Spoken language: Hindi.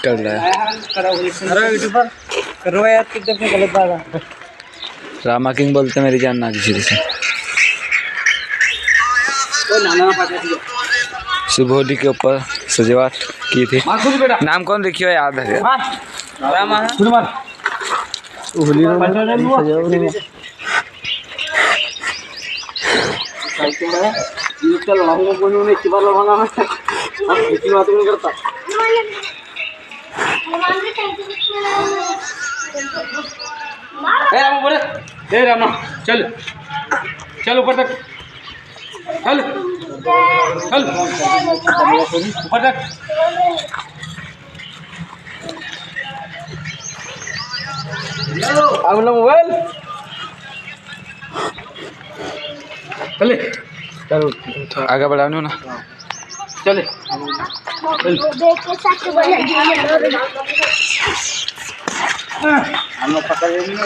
कर रहा है। यूट्यूबर कर रहा है यार, कितने गलत बात है। रामा किंग बोलते मेरी जान ना किसी से। शुभ होली के ऊपर सजावट की थी। नाम कौन लिखी हो याद है? रामा होली करता रामा चल चल ऊपर तक चल चल ऊपर तक अगला मोबाइल चले चलो आगे बढ़ाने ना चले हम लोग पकड़ लेंगे।